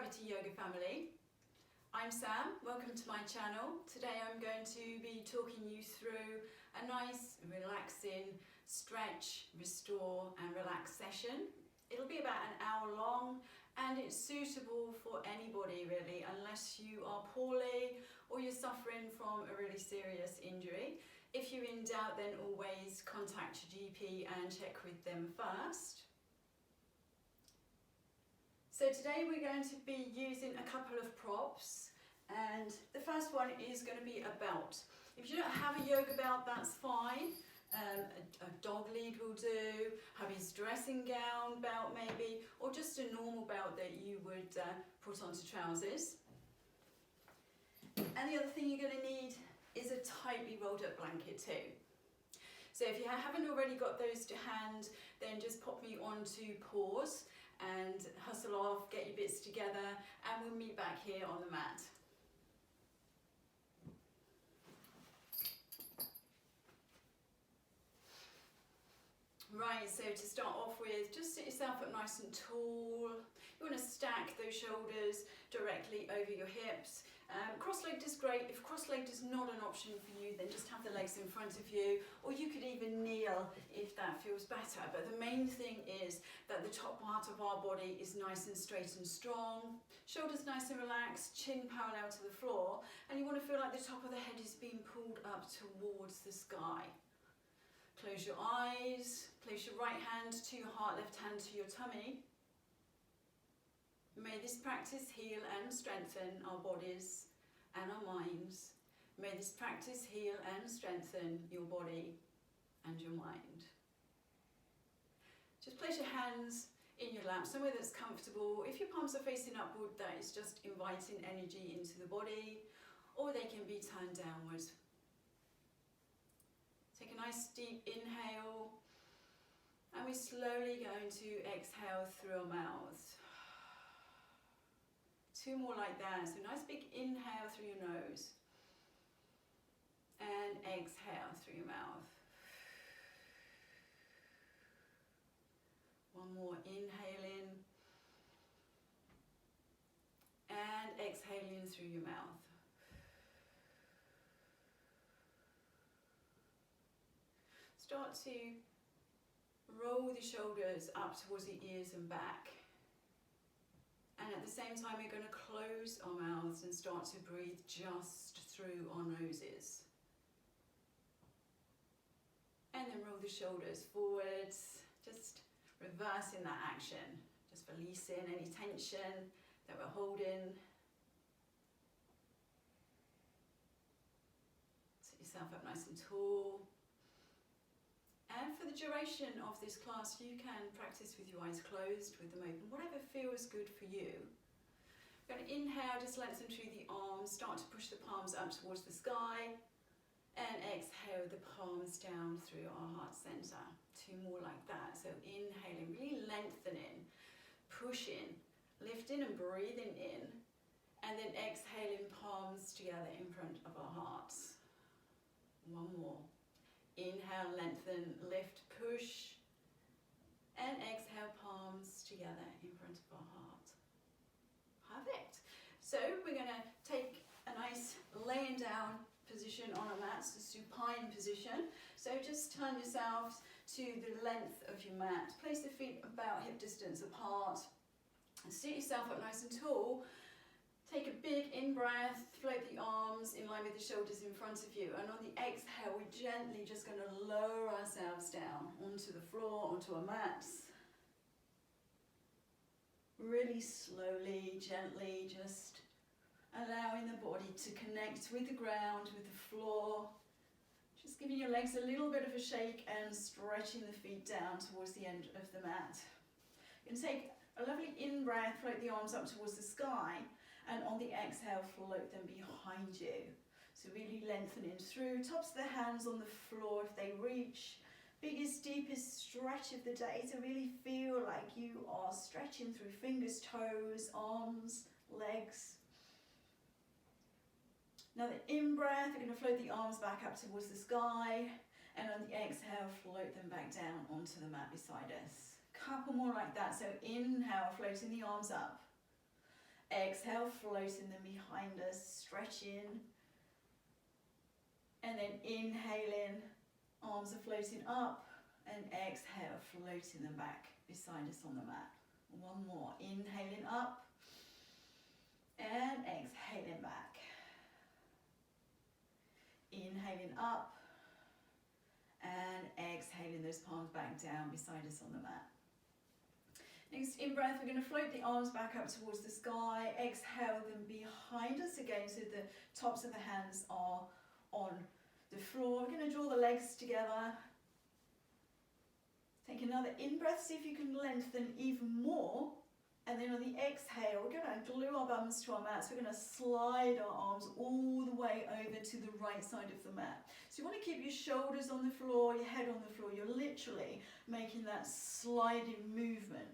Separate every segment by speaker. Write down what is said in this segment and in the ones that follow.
Speaker 1: Gravity Yoga family. I'm Sam, welcome to my channel. Today I'm going to be talking you through a nice relaxing stretch, restore and relax session. It'll be about an hour long and it's suitable for anybody really, unless you are poorly or you're suffering from a really serious injury. If you're in doubt, then always contact your GP and check with them first. So today we're going to be using a couple of props, and the first one is going to be a belt. If you don't have a yoga belt, that's fine. A dog lead will do, hubby's dressing gown belt maybe, or just a normal belt that you would put onto trousers. And the other thing you're going to need is a tightly rolled up blanket too. So if you haven't already got those to hand, then just pop me onto pause and hustle off, get your bits together, and we'll meet back here on the mat. Right, so to start off with, just sit yourself up nice and tall. You want to stack those shoulders directly over your hips. Cross-legged is great. If cross-legged is not an option for you, then just have the legs in front of you, or you could even kneel if that feels better. But the main thing is that the top part of our body is nice and straight and strong, shoulders nice and relaxed, chin parallel to the floor, and you want to feel like the top of the head is being pulled up towards the sky. Close your eyes, place your right hand to your heart, left hand to your tummy. May this practice heal and strengthen our bodies and our minds. May this practice heal and strengthen your body and your mind. Just place your hands in your lap, somewhere that's comfortable. If your palms are facing upward, that is just inviting energy into the body, or they can be turned downwards. Take a nice deep inhale, and we're slowly going to exhale through our mouth. 2 more like that. So nice big inhale through your nose and exhale through your mouth. 1 more, inhaling and exhaling through your mouth. Start to roll the shoulders up towards the ears and back. And at the same time, we're going to close our mouths and start to breathe just through our noses. And then roll the shoulders forwards, just reversing that action, just releasing any tension that we're holding. Sit yourself up nice and tall. And for the duration of this class, you can practice with your eyes closed, with them open, whatever feels good for you. We're going to inhale, just lengthen through the arms, start to push the palms up towards the sky, and exhale the palms down through our heart center. 2 more like that. So inhaling, really lengthening, pushing, lifting and breathing in, and then exhaling, palms together in front of our hearts. 1 more. Inhale, lengthen, lift, push, and exhale, palms together in front of our heart. Perfect. So we're going to take a nice laying down position on our mats, a supine position. So just turn yourselves to the length of your mat. Place the feet about hip distance apart. And sit yourself up nice and tall. Take a big in-breath, float the arms in line with the shoulders in front of you, and on the exhale we're gently just going to lower ourselves down onto the floor, onto our mats. Really slowly, gently, just allowing the body to connect with the ground, with the floor. Just giving your legs a little bit of a shake and stretching the feet down towards the end of the mat. You can take a lovely in-breath, float the arms up towards the sky, and on the exhale, float them behind you. So really lengthening through, tops of the hands on the floor if they reach. Biggest, deepest stretch of the day to really feel like you are stretching through fingers, toes, arms, legs. Another in-breath, we're going to float the arms back up towards the sky, and on the exhale, float them back down onto the mat beside us. Couple more like that, so inhale, floating the arms up. Exhale, floating them behind us, stretching. And then inhaling, arms are floating up, and exhale, floating them back beside us on the mat. One more, inhaling up, and exhaling back. Inhaling up, and exhaling those palms back down beside us on the mat. Next in-breath, we're going to float the arms back up towards the sky. Exhale them behind us again, so the tops of the hands are on the floor. We're going to draw the legs together. Take another in-breath, see if you can lengthen even more. And then on the exhale, we're going to glue our bums to our mats. We're going to slide our arms all the way over to the right side of the mat. So you want to keep your shoulders on the floor, your head on the floor. You're literally making that sliding movement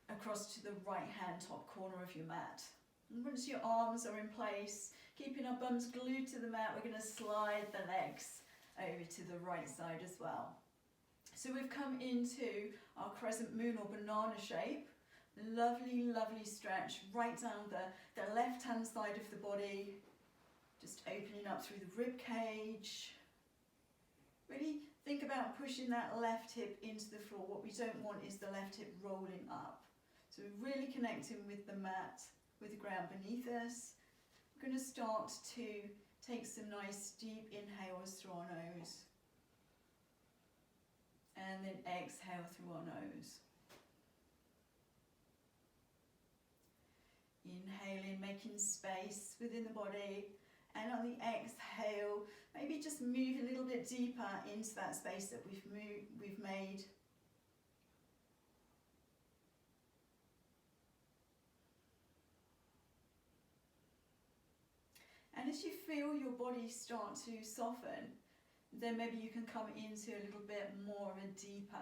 Speaker 1: across to the right hand top corner of your mat. And once your arms are in place, keeping our bums glued to the mat, we're going to slide the legs over to the right side as well. So we've come into our crescent moon or banana shape. Lovely, lovely stretch right down the left hand side of the body, just opening up through the rib cage. Really think about pushing that left hip into the floor. What we don't want is the left hip rolling up. So we're really connecting with the mat, with the ground beneath us. We're going to start to take some nice deep inhales through our nose. And then exhale through our nose. Inhaling, making space within the body. And on the exhale, maybe just move a little bit deeper into that space that we've made. And as you feel your body start to soften, then maybe you can come into a little bit more of a deeper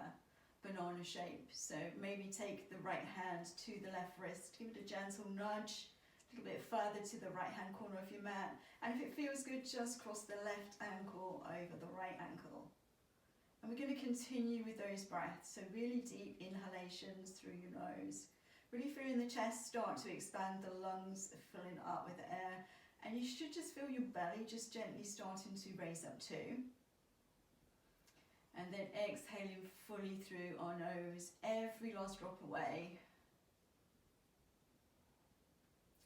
Speaker 1: banana shape. So maybe take the right hand to the left wrist, give it a gentle nudge, a little bit further to the right hand corner of your mat. And if it feels good, just cross the left ankle over the right ankle. And we're going to continue with those breaths. So really deep inhalations through your nose. Really feeling the chest start to expand, the lungs filling up with air. And you should just feel your belly just gently starting to raise up too. And then exhaling fully through our nose, every last drop away.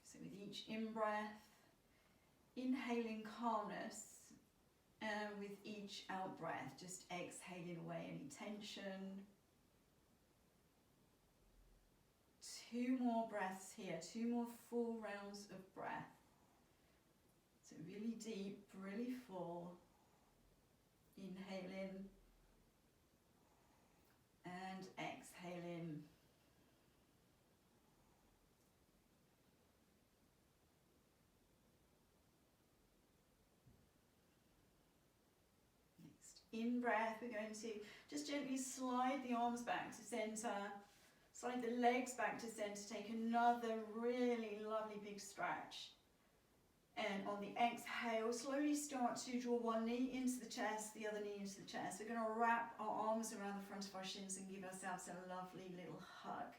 Speaker 1: So with each in-breath, inhaling calmness, and with each out-breath, just exhaling away any tension. 2 more breaths here, 2 more full rounds of breath. So really deep, really full. Inhaling. And exhaling. Next in-breath, we're going to just gently slide the arms back to centre, slide the legs back to centre, take another really lovely big stretch. And on the exhale, slowly start to draw one knee into the chest, the other knee into the chest. We're going to wrap our arms around the front of our shins and give ourselves a lovely little hug.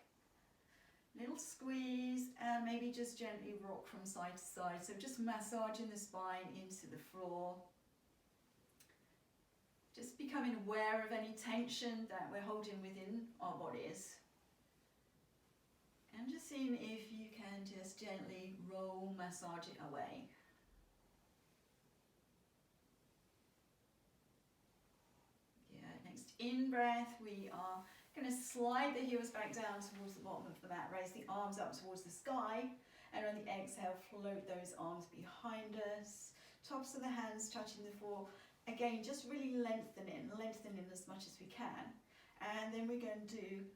Speaker 1: Little squeeze, and maybe just gently rock from side to side. So just massaging the spine into the floor. Just becoming aware of any tension that we're holding within our bodies. And just seeing if you can just gently roll, massage it away. Yeah, next in-breath, we are going to slide the heels back down towards the bottom of the mat, raise the arms up towards the sky, and on the exhale, float those arms behind us, tops of the hands touching the floor. Again, just really lengthening as much as we can. And then we're going to do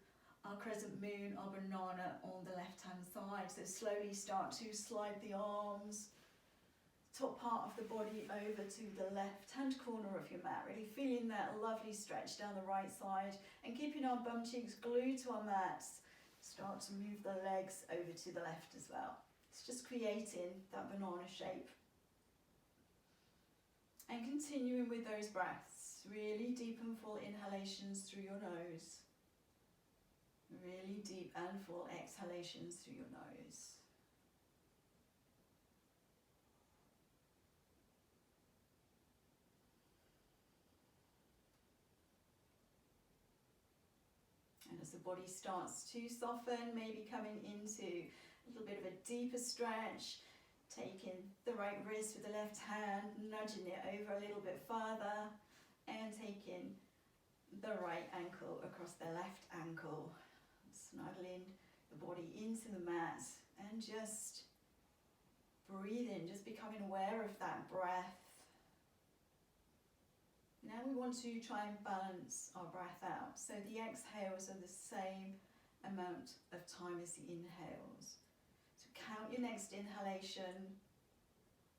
Speaker 1: our crescent moon, our banana on the left hand side. So slowly start to slide the arms, top part of the body over to the left hand corner of your mat, really feeling that lovely stretch down the right side and keeping our bum cheeks glued to our mats. Start to move the legs over to the left as well. It's just creating that banana shape. And continuing with those breaths, really deep and full inhalations through your nose. Really deep and full exhalations through your nose. As the body starts to soften, maybe coming into a little bit of a deeper stretch, taking the right wrist with the left hand, nudging it over a little bit further, and taking the right ankle across the left ankle, snuggling the body into the mat and just breathing, just becoming aware of that breath. Now we want to try and balance our breath out, so the exhales are the same amount of time as the inhales. So count your next inhalation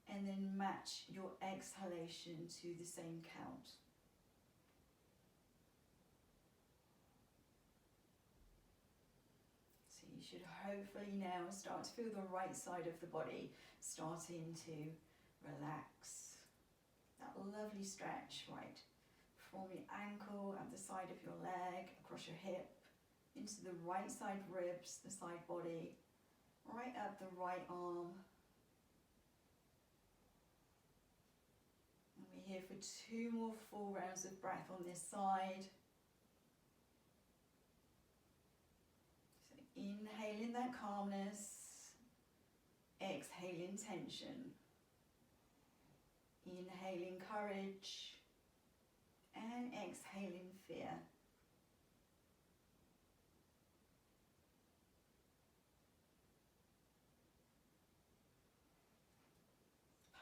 Speaker 1: and then match your exhalation to the same count. So you should hopefully now start to feel the right side of the body starting to relax. That lovely stretch, right, from your ankle at the side of your leg, across your hip, into the right side ribs, the side body, right up the right arm. And we're here for 2 more full rounds of breath on this side. So inhaling that calmness, exhaling tension. Inhaling courage and exhaling fear.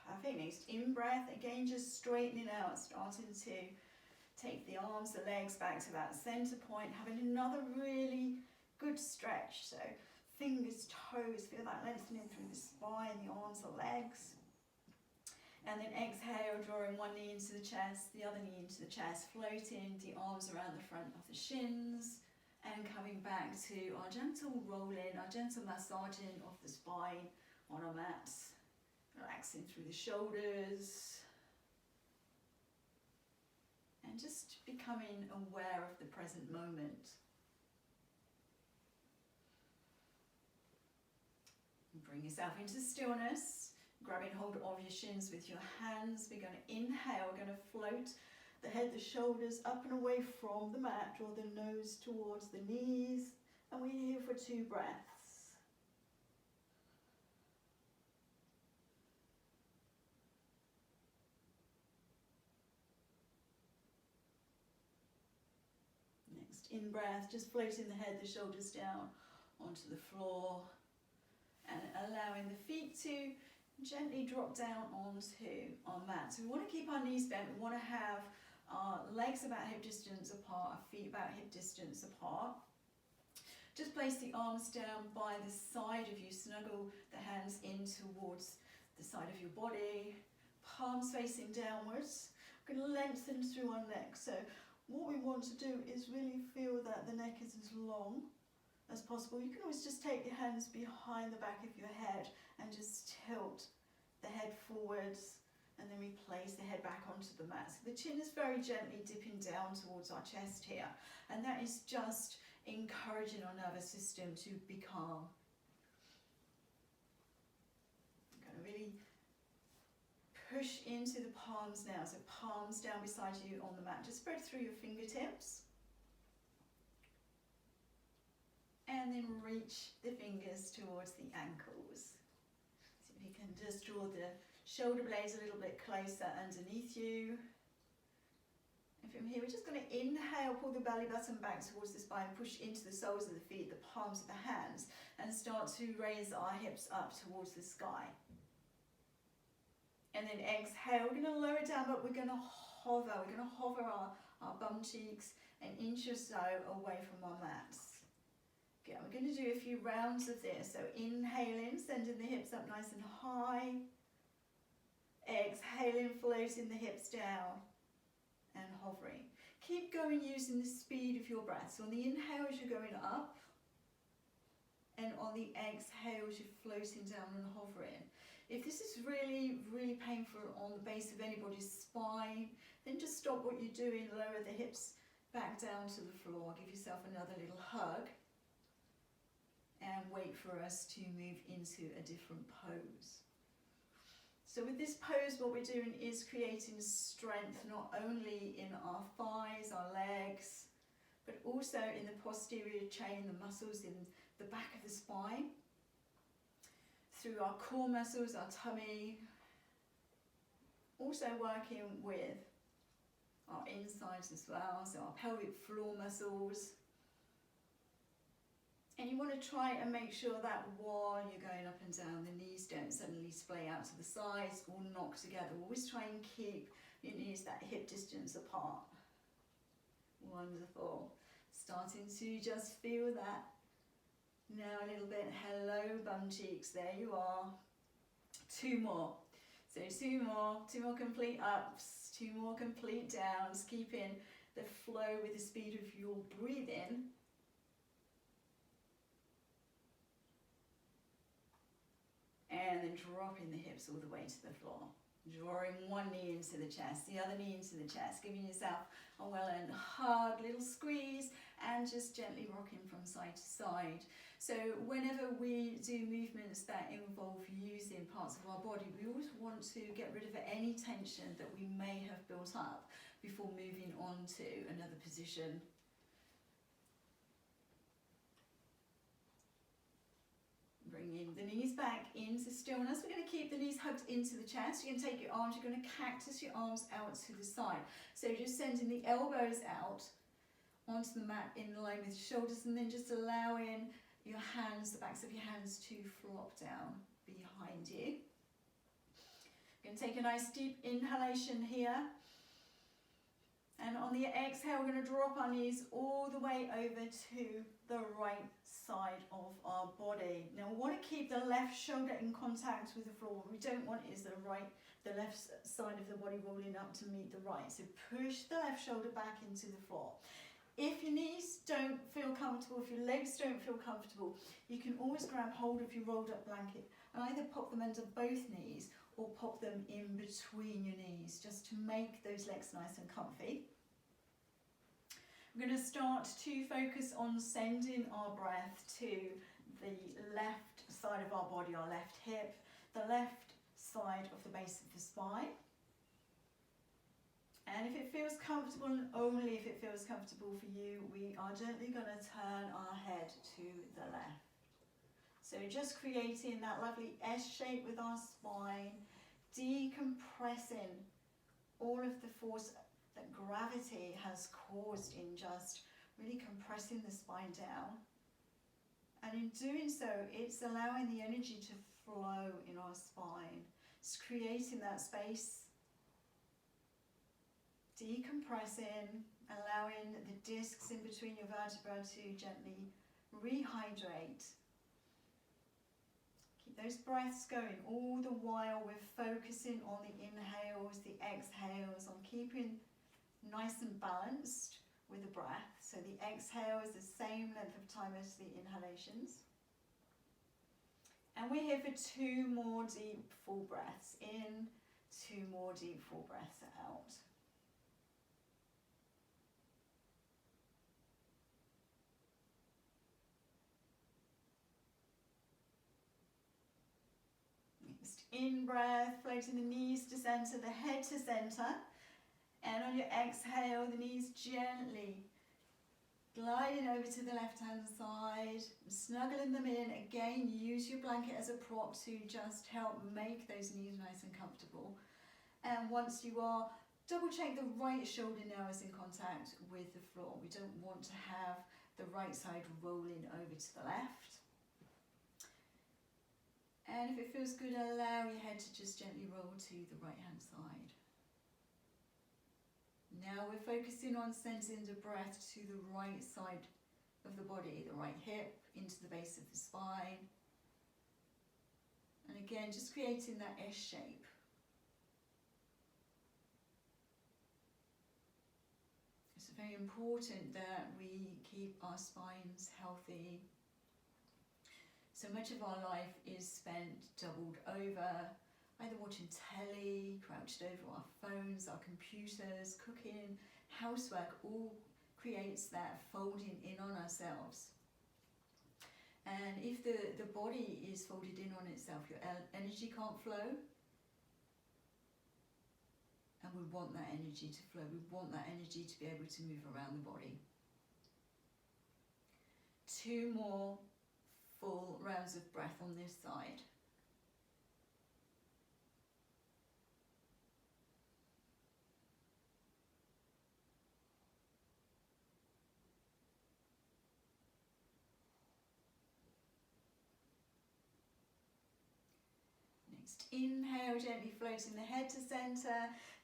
Speaker 1: Perfect. Next in-breath, again just straightening out, starting to take the arms, the legs back to that center point, having another really good stretch. So fingers, toes, feel that lengthening through the spine, the arms, the legs. And then exhale, drawing one knee into the chest, the other knee into the chest, floating the arms around the front of the shins, and coming back to our gentle rolling, our gentle massaging of the spine on our mats, relaxing through the shoulders, and just becoming aware of the present moment. And bring yourself into stillness. Grabbing hold of your shins with your hands. We're going to inhale, we're going to float the head, the shoulders up and away from the mat. Draw the nose towards the knees. And we're here for 2 breaths. Next in-breath, just floating the head, the shoulders down onto the floor. And allowing the feet to gently drop down onto our mat. So we want to keep our knees bent, we want to have our legs about hip distance apart, our feet about hip distance apart. Just place the arms down by the side of you, snuggle the hands in towards the side of your body, palms facing downwards. We're going to lengthen through our neck. So what we want to do is really feel that the neck is as long as possible. You can always just take your hands behind the back of your head and just tilt the head forwards, and then we place the head back onto the mat. So the chin is very gently dipping down towards our chest here, and that is just encouraging our nervous system to be calm. I'm going to really push into the palms now, so palms down beside you on the mat. Just spread through your fingertips. And then reach the fingers towards the ankles. So if you can just draw the shoulder blades a little bit closer underneath you. And from here, we're just going to inhale, pull the belly button back towards the spine, push into the soles of the feet, the palms of the hands, and start to raise our hips up towards the sky. And then exhale, we're going to lower it down, but we're going to hover. We're going to hover our bum cheeks an inch or so away from our mats. Okay, we're going to do a few rounds of this. So inhaling, sending the hips up nice and high. Exhaling, floating the hips down and hovering. Keep going using the speed of your breath. So on the inhales, you're going up. And on the exhales, you're floating down and hovering. If this is really, really painful on the base of anybody's spine, then just stop what you're doing, lower the hips back down to the floor. Give yourself another little hug. And wait for us to move into a different pose. So with this pose, what we're doing is creating strength not only in our thighs, our legs, but also in the posterior chain, the muscles in the back of the spine, through our core muscles, our tummy, also working with our insides as well, so our pelvic floor muscles. And you want to try and make sure that while you're going up and down, the knees don't suddenly splay out to the sides or knock together. Always try and keep your knees that hip distance apart. Wonderful. Starting to just feel that now a little bit. Hello, bum cheeks. There you are. 2 more. So 2 more complete ups, 2 more complete downs, keeping the flow with the speed of your breathing. And then dropping the hips all the way to the floor. Drawing one knee into the chest, the other knee into the chest, giving yourself a well-earned hug, little squeeze, and just gently rocking from side to side. So whenever we do movements that involve using parts of our body, we always want to get rid of any tension that we may have built up before moving on to another position. Bringing the knees back into stillness. We're going to keep the knees hugged into the chest. You're going to take your arms, you're going to cactus your arms out to the side. So just sending the elbows out onto the mat in line with your shoulders, and then just allowing your hands, the backs of your hands, to flop down behind you. We're going to take a nice deep inhalation here. And on the exhale, we're going to drop our knees all the way over to the right side of our body. Now we want to keep the left shoulder in contact with the floor. What we don't want is the left side of the body rolling up to meet the right. So push the left shoulder back into the floor. If your knees don't feel comfortable, if your legs don't feel comfortable, you can always grab hold of your rolled up blanket and either pop them under both knees or pop them in between your knees, just to make those legs nice and comfy. We're going to start to focus on sending our breath to the left side of our body, our left hip, the left side of the base of the spine. And if it feels comfortable, and only if it feels comfortable for you, we are gently going to turn our head to the left. So just creating that lovely S shape with our spine, decompressing all of the force that gravity has caused in just really compressing the spine down. And in doing so, it's allowing the energy to flow in our spine. It's creating that space, decompressing, allowing the discs in between your vertebrae to gently rehydrate. Keep those breaths going. All the while we're focusing on the inhales, the exhales, on keeping nice and balanced with the breath. So the exhale is the same length of time as the inhalations. And we're here for 2 more deep full breaths in, 2 more deep full breaths out. Next in breath, floating the knees to center, the head to center. And on your exhale, the knees gently gliding over to the left-hand side, snuggling them in. Again, use your blanket as a prop to just help make those knees nice and comfortable. And once you are, double check the right shoulder now is in contact with the floor. We don't want to have the right side rolling over to the left. And if it feels good, allow your head to just gently roll to the right-hand side. Now we're focusing on sending the breath to the right side of the body, the right hip, into the base of the spine. And again, just creating that S shape. It's very important that we keep our spines healthy. So much of our life is spent doubled over, either watching telly, crouched over our phones, our computers, cooking, housework, all creates that folding in on ourselves. And if the body is folded in on itself, your energy can't flow. And we want that energy to flow. We want that energy to be able to move around the body. 2 more full rounds of breath on this side. Next, inhale, gently floating the head to centre,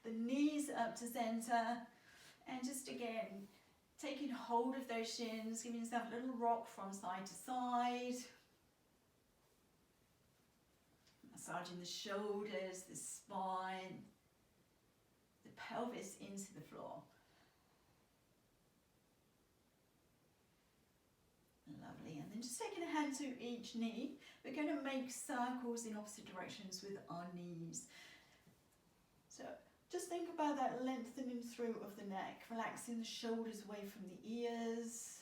Speaker 1: the knees up to centre, and just again, taking hold of those shins, giving yourself a little rock from side to side. Massaging the shoulders, the spine, the pelvis into the floor. Lovely, and then just taking a hand to each knee, we're going to make circles in opposite directions with our knees. So just think about that lengthening through of the neck, relaxing the shoulders away from the ears.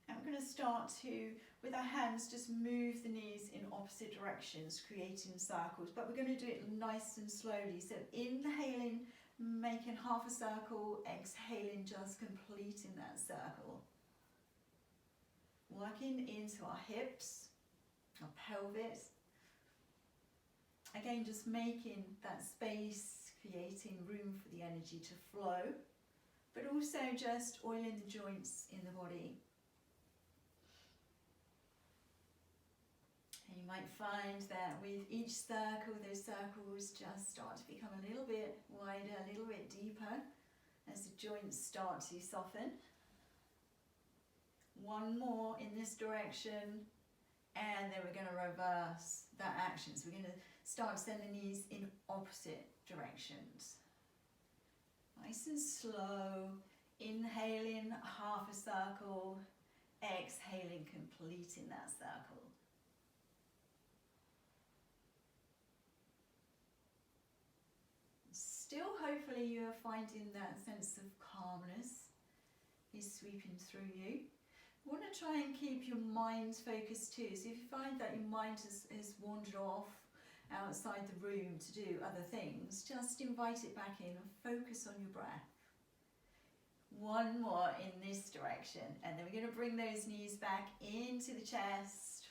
Speaker 1: And we're going to start to, with our hands, just move the knees in opposite directions, creating circles. But we're going to do it nice and slowly. So inhaling, making half a circle, exhaling, just completing that circle. Working into our hips, our pelvis. Again, just making that space, creating room for the energy to flow, but also just oiling the joints in the body. And you might find that with each circle, those circles just start to become a little bit wider, a little bit deeper as the joints start to soften. One more in this direction, and then we're going to reverse that action. So we're going to start to send the knees in opposite directions. Nice and slow, inhaling half a circle, exhaling, completing that circle. Still, hopefully you are finding that sense of calmness is sweeping through you. You want to try and keep your mind focused too. So if you find that your mind has wandered off outside the room to do other things, just invite it back in and focus on your breath. One more in this direction, and then we're going to bring those knees back into the chest.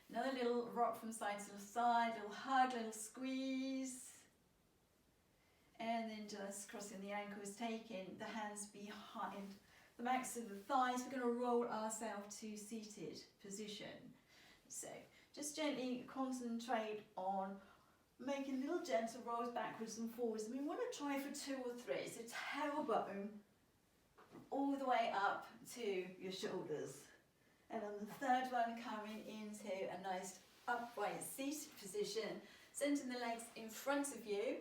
Speaker 1: Another little rock from side to side, little hug, little squeeze. And then just crossing the ankles, taking the hands behind the backs of the thighs. We're going to roll ourselves to seated position. So just gently concentrate on making little gentle rolls backwards and forwards. And we want to try for 2 or 3. So tailbone all the way up to your shoulders. And on the third one, coming into a nice upright seated position, centering the legs in front of you.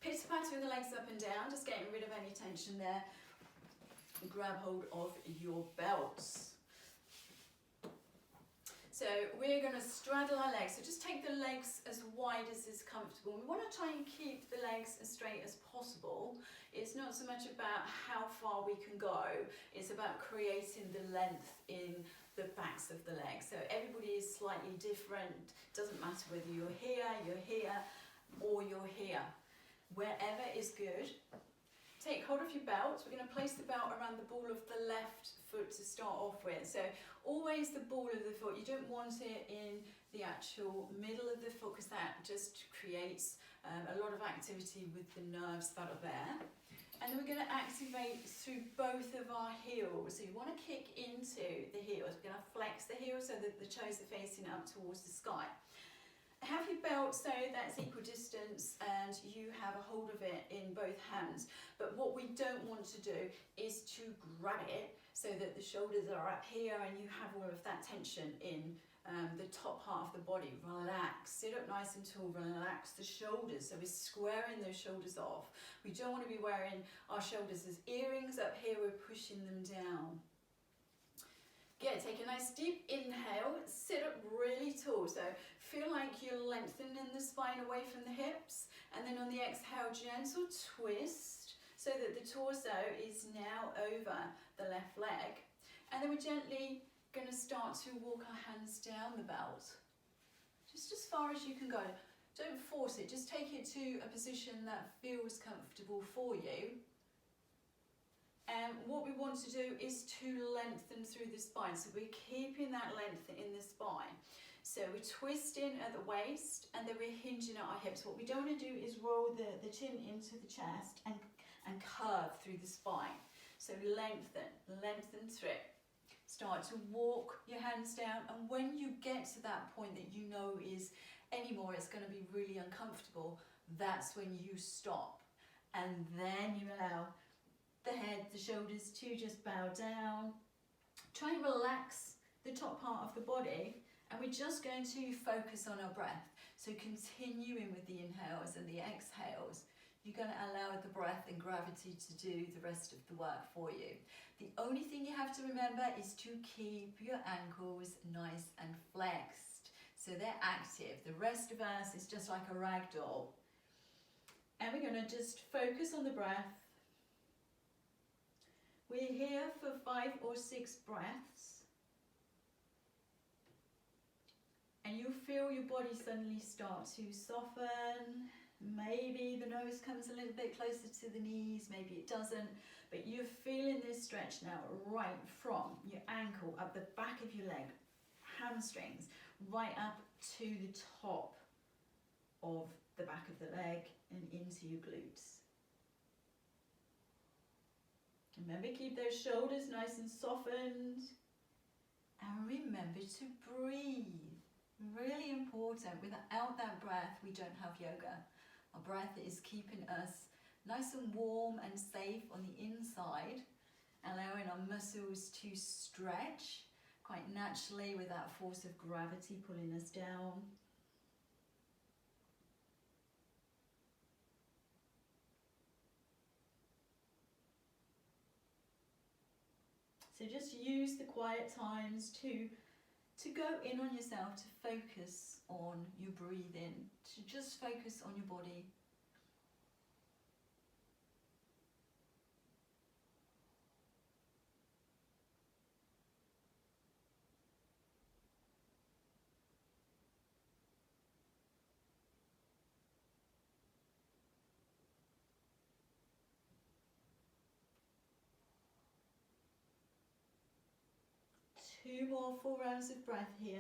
Speaker 1: Pitter-pattering the legs up and down, just getting rid of any tension there. Grab hold of your belts. So we're going to straddle our legs. So just take the legs as wide as is comfortable. We want to try and keep the legs as straight as possible. It's not so much about how far we can go. It's about creating the length in the backs of the legs. So everybody is slightly different. Doesn't matter whether you're here, or you're here. Wherever is good. Take hold of your belt. We're going to place the belt around the ball of the left foot to start off with. So always the ball of the foot. You don't want it in the actual middle of the foot because that just creates a lot of activity with the nerves that are there. And then we're going to activate through both of our heels. So you want to kick into the heels. We're going to flex the heels so that the toes are facing up towards the sky. Have your belt so that's equal distance and you have a hold of it in both hands. But what we don't want to do is to grab it so that the shoulders are up here and you have all of that tension in the top half of the body. Relax, sit up nice and tall, relax the shoulders. So we're squaring those shoulders off. We don't want to be wearing our shoulders as earrings up here, we're pushing them down. Take a nice deep inhale, sit up really tall. So feel like you're lengthening the spine away from the hips. And then on the exhale, gentle twist so that the torso is now over the left leg. And then we're gently going to start to walk our hands down the belt. Just as far as you can go. Don't force it, just take it to a position that feels comfortable for you. And what we want to do is to lengthen through the spine. So we're keeping that length in the spine. So we're twisting at the waist and then we're hinging at our hips. What we don't want to do is roll the chin into the chest and curve through the spine. So lengthen through. Start to walk your hands down, and when you get to that point that you know is anymore, it's going to be really uncomfortable, that's when you stop. And then you allow the head, the shoulders to just bow down. Try and relax the top part of the body, and we're just going to focus on our breath. So continuing with the inhales and the exhales, you're going to allow the breath and gravity to do the rest of the work for you. The only thing you have to remember is to keep your ankles nice and flexed, so they're active. The rest of us is just like a rag doll. And we're going to just focus on the breath. We're here for 5 or 6 breaths. And you'll feel your body suddenly start to soften. Maybe the nose comes a little bit closer to the knees, maybe it doesn't. But you're feeling this stretch now right from your ankle, up the back of your leg, hamstrings, right up to the top of the back of the leg and into your glutes. Remember, keep those shoulders nice and softened. And remember to breathe. Really important. Without that breath, we don't have yoga. Our breath is keeping us nice and warm and safe on the inside, allowing our muscles to stretch quite naturally with that force of gravity pulling us down. So just use the quiet times to go in on yourself, to focus on your breathing, to just focus on your body. Two more full rounds of breath here.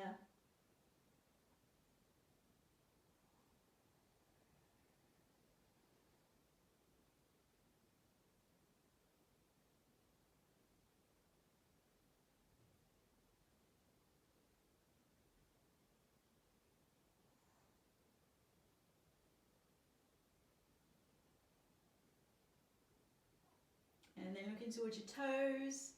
Speaker 1: And then looking towards your toes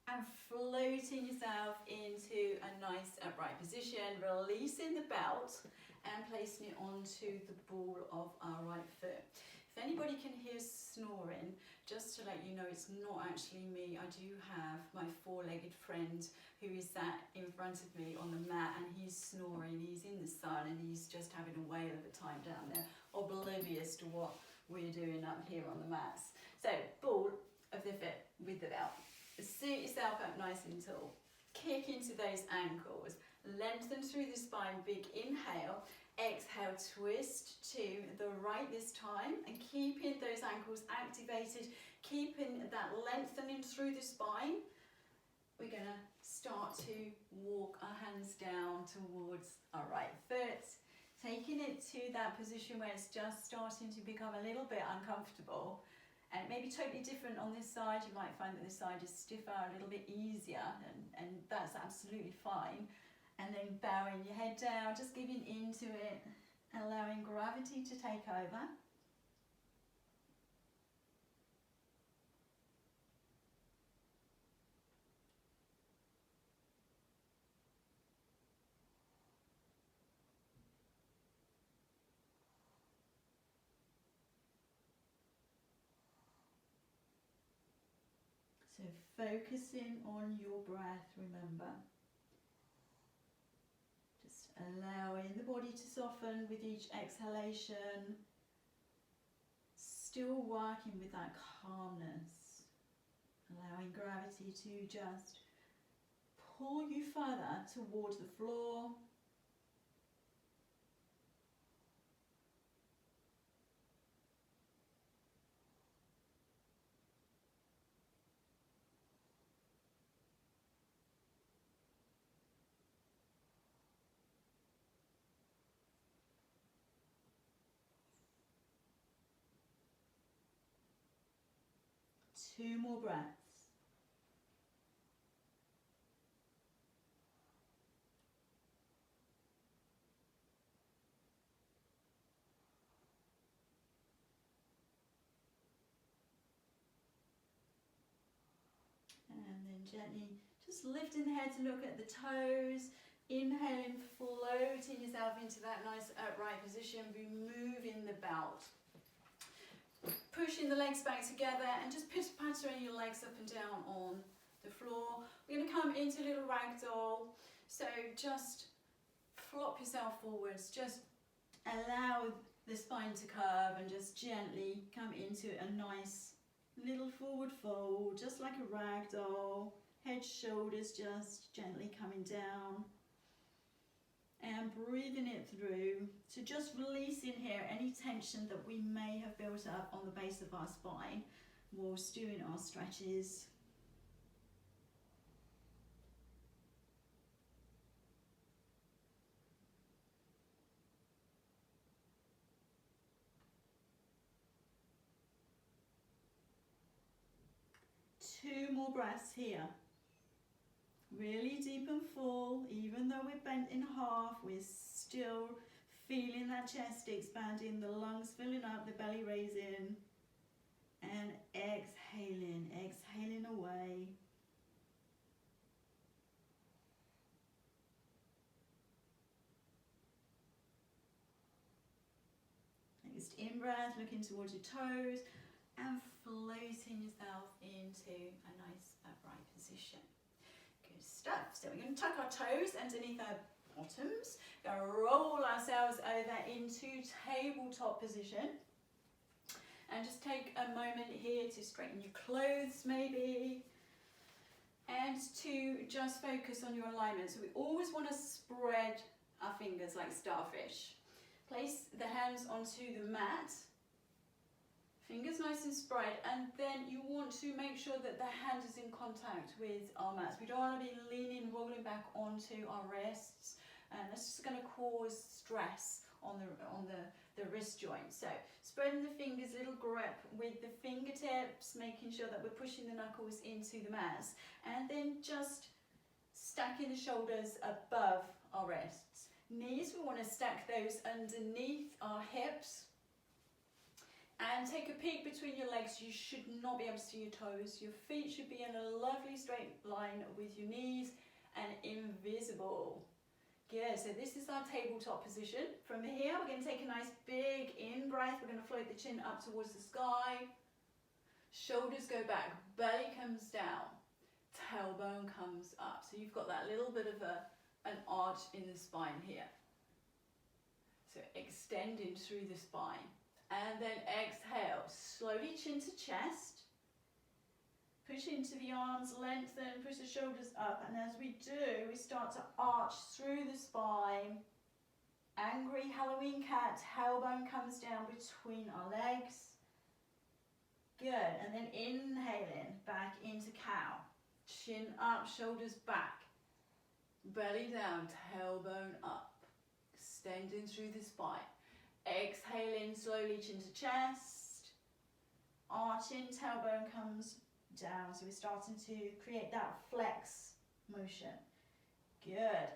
Speaker 1: and floating yourself into a nice upright position, releasing the belt and placing it onto the ball of our right foot. If anybody can hear snoring, just to let you know, it's not actually me. I do have my four-legged friend who is sat in front of me on the mat, and he's snoring. He's in the sun and he's just having a whale of a time down there, oblivious to what we're doing up here on the mats. So, ball of the foot with the belt. Sit yourself up nice and tall. Kick into those ankles. Lengthen through the spine. Big inhale. Exhale, twist to the right this time. And keeping those ankles activated. Keeping that lengthening through the spine. We're going to start to walk our hands down towards our right foot. Taking it to that position where it's just starting to become a little bit uncomfortable. And it may be totally different on this side. You might find that this side is stiffer, a little bit easier, and that's absolutely fine. And then bowing your head down, just giving into it, allowing gravity to take over. So focusing on your breath, remember. Just allowing the body to soften with each exhalation. Still working with that calmness. Allowing gravity to just pull you further towards the floor. 2 more breaths. And then gently just lifting the head to look at the toes. Inhaling, floating yourself into that nice upright position, removing the belt. Pushing the legs back together and just pattering your legs up and down on the floor. We're going to come into a little ragdoll. So just flop yourself forwards, just allow the spine to curve and just gently come into a nice little forward fold, just like a ragdoll. Head, shoulders just gently coming down. And breathing it through. So just releasing here any tension that we may have built up on the base of our spine whilst doing our stretches. Two more breaths here. Really deep and full, even though we're bent in half, we're still feeling that chest expanding, the lungs filling up, the belly raising, and exhaling, exhaling away. Next in-breath, looking towards your toes, and floating yourself into a nice upright position. Good stuff. So we're going to tuck our toes underneath our bottoms. We're going to roll ourselves over into tabletop position. And just take a moment here to straighten your clothes maybe. And to just focus on your alignment. So we always want to spread our fingers like starfish. Place the hands onto the mat. Fingers nice and spread, and then you want to make sure that the hand is in contact with our mats. We don't want to be leaning, rolling back onto our wrists, and that's just going to cause stress on the wrist joint. So spreading the fingers, little grip with the fingertips, making sure that we're pushing the knuckles into the mats, and then just stacking the shoulders above our wrists. Knees, we want to stack those underneath our hips. And take a peek between your legs. You should not be able to see your toes. Your feet should be in a lovely straight line with your knees and invisible. Good, so this is our tabletop position. From here, we're going to take a nice big in-breath. We're going to float the chin up towards the sky. Shoulders go back, belly comes down, tailbone comes up. So you've got that little bit of an arch in the spine here. So extending through the spine. And then exhale, slowly chin to chest. Push into the arms, lengthen, push the shoulders up. And as we do, we start to arch through the spine. Angry Halloween cat, tailbone comes down between our legs. Good, and then inhaling, back into cow. Chin up, shoulders back. Belly down, tailbone up. Extending through the spine. Exhaling slowly, chin to chest. Arching, tailbone comes down. So we're starting to create that flex motion. Good.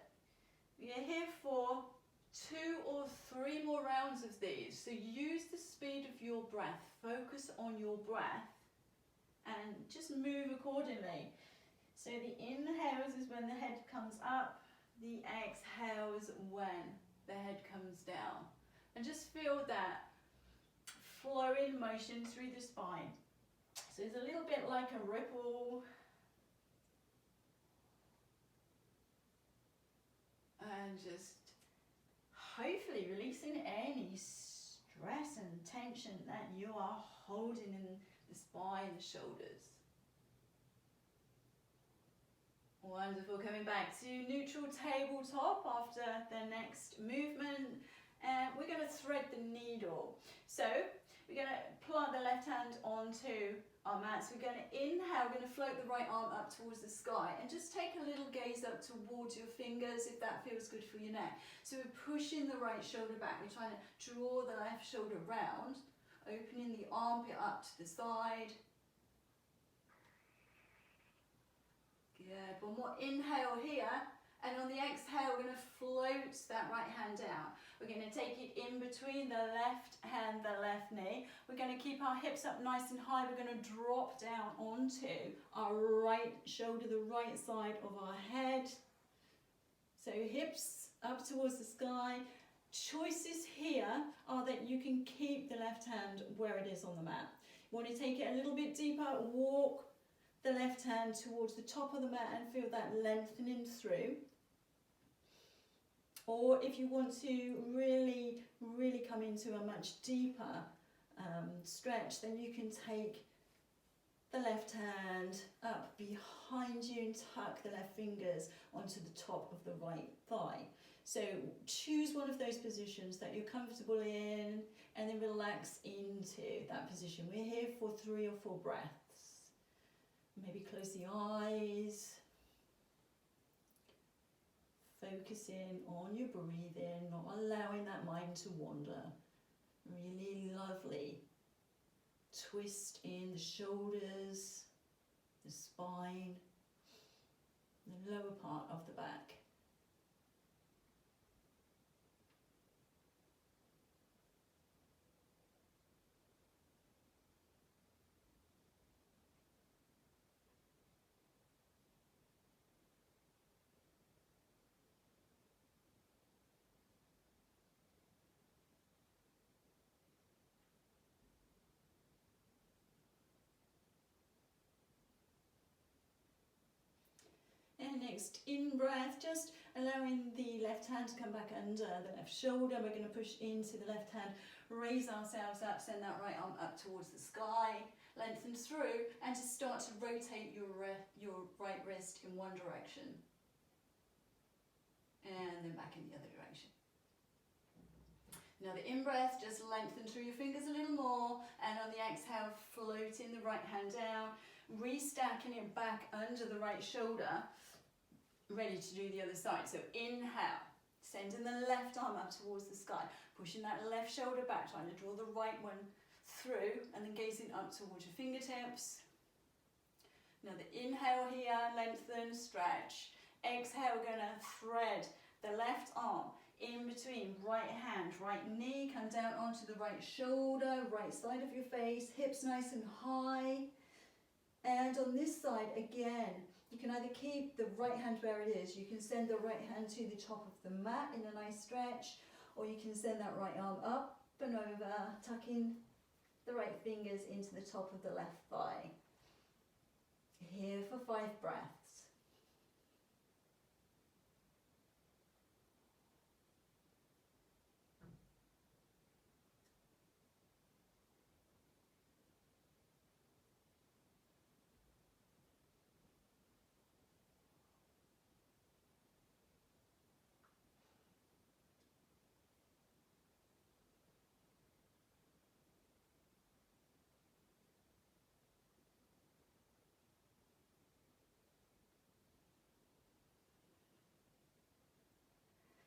Speaker 1: We are here for 2 or 3 more rounds of these. So use the speed of your breath. Focus on your breath and just move accordingly. So the inhales is when the head comes up. The exhales when the head comes down. And just feel that flowing motion through the spine. So it's a little bit like a ripple. And just hopefully releasing any stress and tension that you are holding in the spine, the shoulders. Wonderful. Coming back to neutral tabletop after the next movement. And we're going to thread the needle. So we're going to plant the left hand onto our mats. We're going to inhale, we're going to float the right arm up towards the sky and just take a little gaze up towards your fingers if that feels good for your neck. So we're pushing the right shoulder back. We're trying to draw the left shoulder round, opening the armpit up to the side. Good. One more inhale here. And on the exhale, we're going to float that right hand out. We're going to take it in between the left hand, the left knee. We're going to keep our hips up nice and high. We're going to drop down onto our right shoulder, the right side of our head. So hips up towards the sky. Choices here are that you can keep the left hand where it is on the mat. You want to take it a little bit deeper, walk the left hand towards the top of the mat and feel that lengthening through. Or if you want to really come into a much deeper stretch, then you can take the left hand up behind you and tuck the left fingers onto the top of the right thigh. So choose one of those positions that you're comfortable in and then relax into that position. We're here for 3 or 4 breaths. Maybe close the eyes. Focusing on your breathing, not allowing that mind to wander. Really lovely. Twist in the shoulders, the spine, the lower part of the back. And next in breath, just allowing the left hand to come back under the left shoulder. We're going to push into the left hand, raise ourselves up, send that right arm up towards the sky, lengthen through, and just start to rotate your right wrist in one direction. And then back in the other direction. Now the in-breath, just lengthen through your fingers a little more, and on the exhale, floating the right hand down, restacking it back under the right shoulder, ready to do the other side. So inhale, sending the left arm up towards the sky, pushing that left shoulder back, trying to draw the right one through, and then gazing up towards your fingertips. Now the inhale here, lengthen, stretch. Exhale, we're gonna thread the left arm in between right hand, right knee, come down onto the right shoulder, right side of your face, hips nice and high. And on this side, again, you can either keep the right hand where it is, you can send the right hand to the top of the mat in a nice stretch, or you can send that right arm up and over, tucking the right fingers into the top of the left thigh. Here for 5 breaths.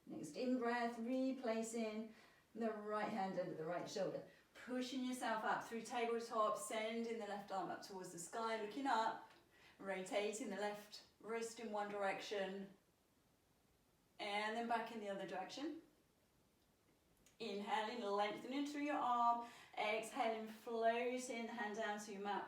Speaker 1: Next in breath, replacing the right hand under the right shoulder. Pushing yourself up through tabletop, sending the left arm up towards the sky, looking up, rotating the left wrist in one direction, and then back in the other direction. Inhaling, lengthening through your arm, exhaling, floating the hand down to your mat.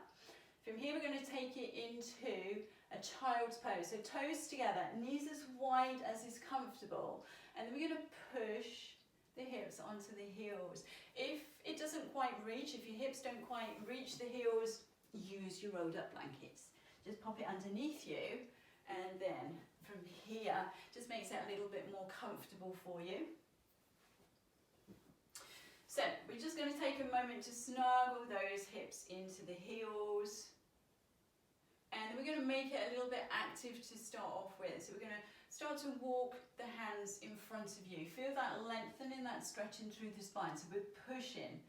Speaker 1: From here we're going to take it into a child's pose. So toes together, knees as wide as is comfortable. And then we're going to push the hips onto the heels. If it doesn't quite reach, if your hips don't quite reach the heels, use your rolled up blankets. Just pop it underneath you, and then from here, just makes it a little bit more comfortable for you. So we're just going to take a moment to snuggle those hips into the heels. And we're going to make it a little bit active to start off with. So we're going to start to walk the hands in front of you. Feel that lengthening, that stretching through the spine. So we're pushing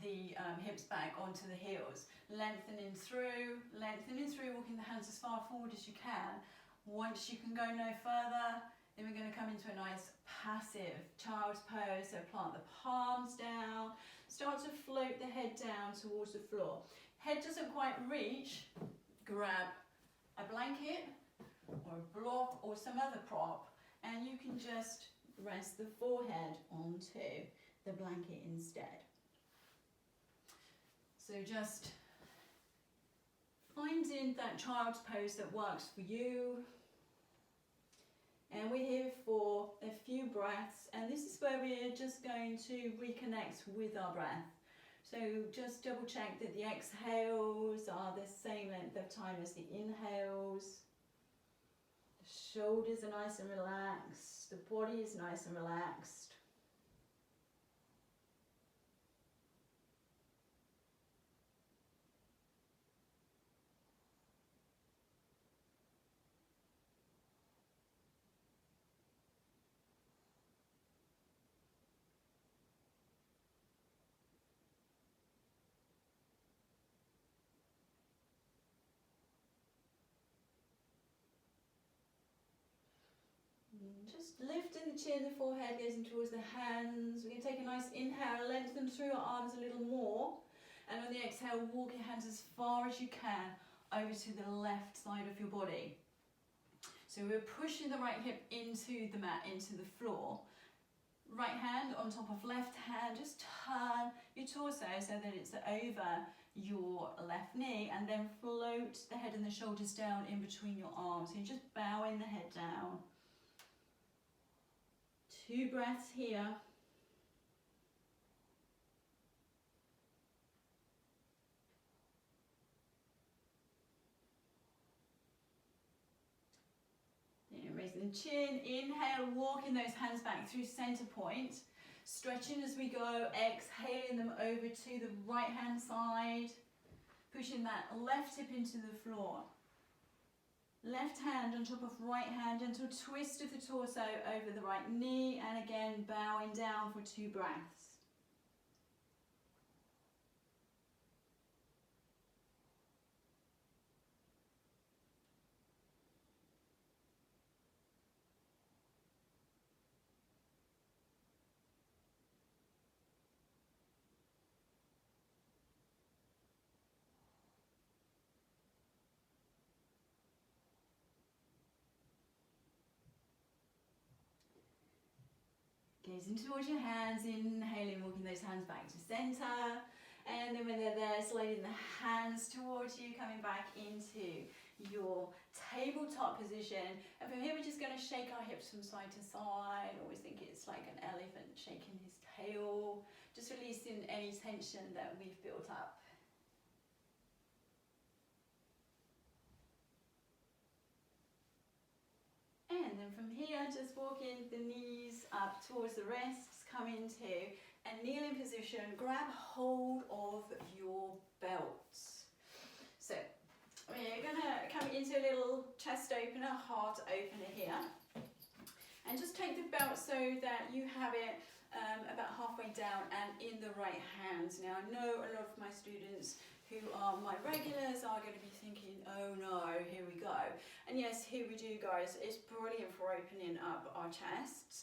Speaker 1: the hips back onto the heels. Lengthening through, walking the hands as far forward as you can. Once you can go no further, then we're going to come into a nice passive child's pose. So plant the palms down, start to float the head down towards the floor. Head doesn't quite reach, grab a blanket or a block or some other prop, and you can just rest the forehead onto the blanket instead. So just finding that child's pose that works for you. And we're here for a few breaths, and this is where we're just going to reconnect with our breath. So just double check that the exhales are the same length of time as the inhales. The shoulders are nice and relaxed, the body is nice and relaxed. Just lifting the chin, the forehead goes in towards the hands. We can take a nice inhale, lengthen through your arms a little more. And on the exhale, walk your hands as far as you can over to the left side of your body. So we're pushing the right hip into the mat, into the floor. Right hand on top of left hand, just turn your torso so that it's over your left knee, and then float the head and the shoulders down in between your arms. So you're just bowing the head down. 2 breaths here. Then raising the chin, inhale, walking those hands back through center point. Stretching as we go, exhaling them over to the right hand side. Pushing that left hip into the floor. Left hand on top of right hand, gentle twist of the torso over the right knee, and again bowing down for 2 breaths. Gazing towards your hands, inhaling, walking those hands back to center. And then when they're there, sliding the hands towards you, coming back into your tabletop position. And from here, we're just going to shake our hips from side to side. Always think it's like an elephant shaking his tail. Just releasing any tension that we've built up. And then from here, just walking the knees up towards the wrists, come into a kneeling position, grab hold of your belts. So we're gonna come into a little chest opener, heart opener here. And just take the belt so that you have it about halfway down and in the right hand. Now I know a lot of my students who are my regulars are going to be thinking, oh no, here we go. And yes, here we do, guys. It's brilliant for opening up our chests.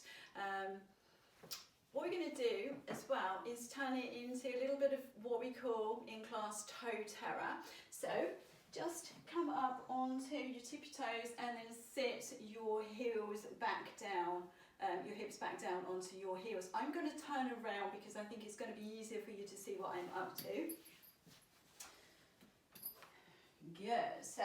Speaker 1: What we're going to do as well is turn it into a little bit of what we call in class toe terror. So just come up onto your tippy toes and then sit your heels back down, your hips back down onto your heels. I'm going to turn around because I think it's going to be easier for you to see what I'm up to. Good, so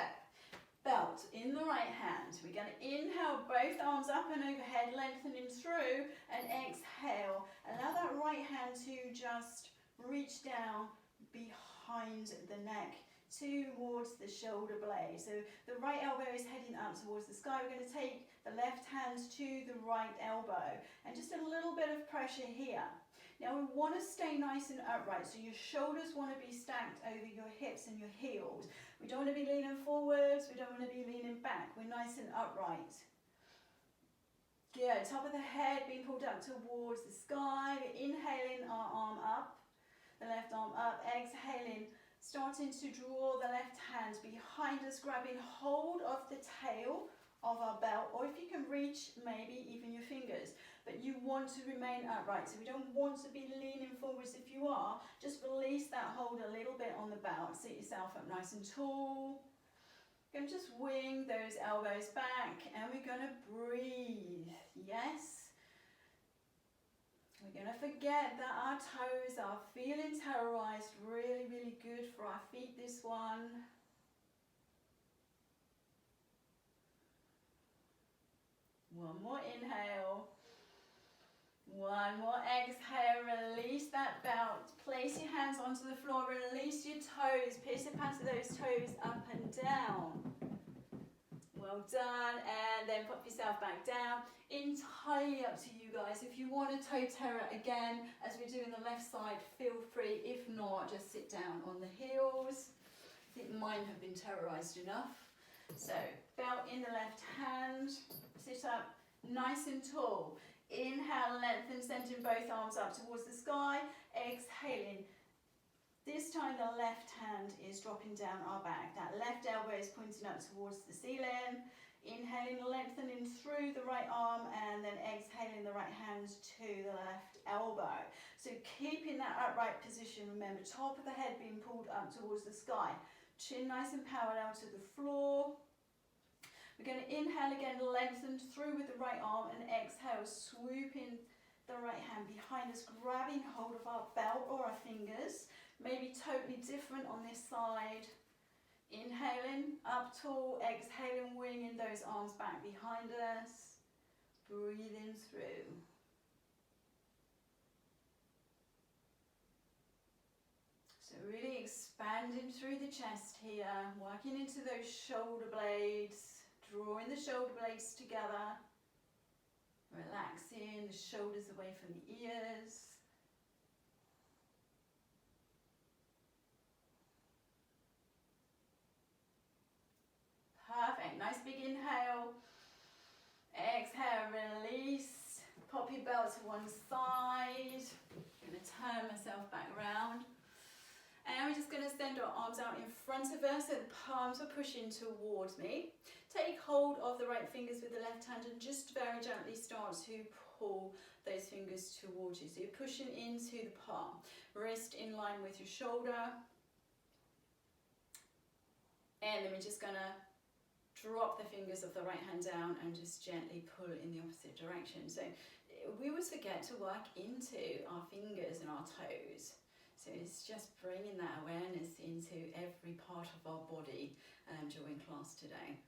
Speaker 1: belt in the right hand. We're going to inhale, both arms up and overhead, lengthening through, and exhale. Allow that right hand to just reach down behind the neck towards the shoulder blade. So the right elbow is heading up towards the sky. We're going to take the left hand to the right elbow, and just a little bit of pressure here. Now we want to stay nice and upright, so your shoulders want to be stacked over your hips and your heels. We don't want to be leaning forwards, we don't want to be leaning back. We're nice and upright. Good, top of the head being pulled up towards the sky. We're inhaling, our arm up, the left arm up, exhaling, starting to draw the left hand behind us, grabbing hold of the tail of our belt, or if you can reach, maybe even your fingers. But you want to remain upright, so we don't want to be leaning forwards. If you are, just release that hold a little bit on the belt. Sit yourself up nice and tall. Going to just wing those elbows back and we're going to breathe. Yes. We're going to forget that our toes are feeling terrorized. Really, really good for our feet, this one. One more inhale. One more exhale. Release that belt. Place your hands onto the floor. Release your toes. Pitter-patter those toes up and down. Well done. And then pop yourself back down. Entirely up to you guys. If you want a toe terror again, as we do in the left side, feel free. If not, just sit down on the heels. I think mine have been terrorized enough. So, belt in the left hand. Sit up nice and tall. Inhale, lengthen, sending both arms up towards the sky. Exhaling. This time the left hand is dropping down our back. That left elbow is pointing up towards the ceiling. Inhaling, lengthening through the right arm, and then exhaling the right hand to the left elbow. So keeping that upright position, remember, top of the head being pulled up towards the sky. Chin nice and parallel to the floor. We're going to inhale again, lengthen through with the right arm, and exhale, swooping the right hand behind us, grabbing hold of our belt or our fingers. Maybe totally different on this side. Inhaling, up tall, exhaling, winging those arms back behind us. Breathing through. So really expanding through the chest here, working into those shoulder blades. Drawing the shoulder blades together, relaxing the shoulders away from the ears. Perfect, nice big inhale. Exhale, release. Pop your belt to one side. I'm going to turn myself back around. And we're just going to send our arms out in front of us so the palms are pushing towards me. Take hold of the right fingers with the left hand and just very gently start to pull those fingers towards you. So you're pushing into the palm. Wrist in line with your shoulder. And then we're just going to drop the fingers of the right hand down and just gently pull in the opposite direction. So we always forget to work into our fingers and our toes. So it's just bringing that awareness into every part of our body during class today.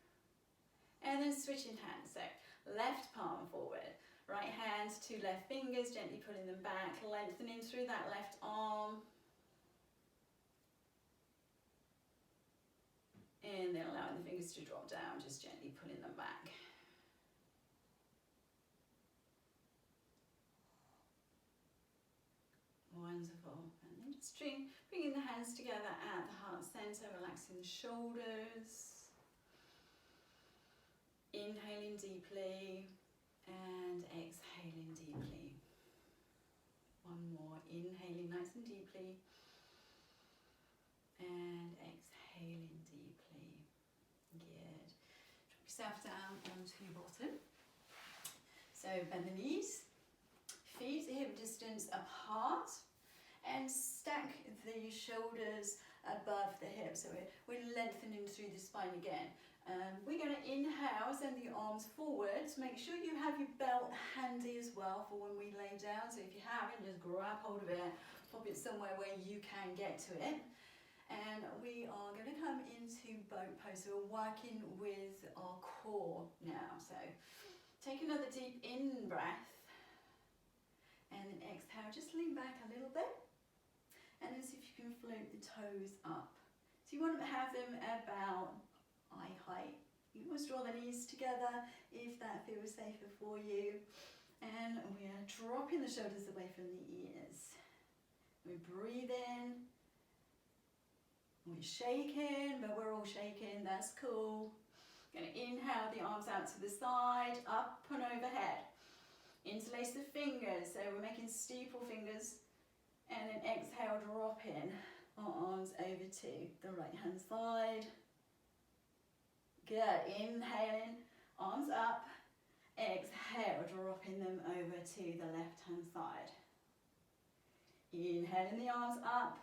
Speaker 1: And then switching hands. So left palm forward, right hand to left fingers, gently pulling them back, lengthening through that left arm. And then allowing the fingers to drop down, just gently pulling them back. Wonderful. Just bringing the hands together at the heart center, relaxing the shoulders. Inhaling deeply and exhaling deeply. One more. Inhaling nice and deeply and exhaling deeply. Good. Drop yourself down onto your bottom. So bend the knees, feet hip distance apart. And stack the shoulders above the hips. So we're lengthening through the spine again. We're going to inhale, send the arms forwards. Make sure you have your belt handy as well for when we lay down. So if you haven't, just grab hold of it, pop it somewhere where you can get to it. And we are going to come into boat pose. So we're working with our core now. So take another deep in breath. And then exhale, just lean back a little bit. And then see if you can float the toes up. So you want to have them about eye height. You can always draw the knees together if that feels safer for you. And we are dropping the shoulders away from the ears. We breathe in. We're shaking, but we're all shaking. That's cool. Going to inhale the arms out to the side, up and overhead. Interlace the fingers, so we're making steeple fingers. And then exhale, drop in our arms over to the right hand side. Good. Inhaling, arms up. Exhale, dropping them over to the left hand side. Inhaling the arms up.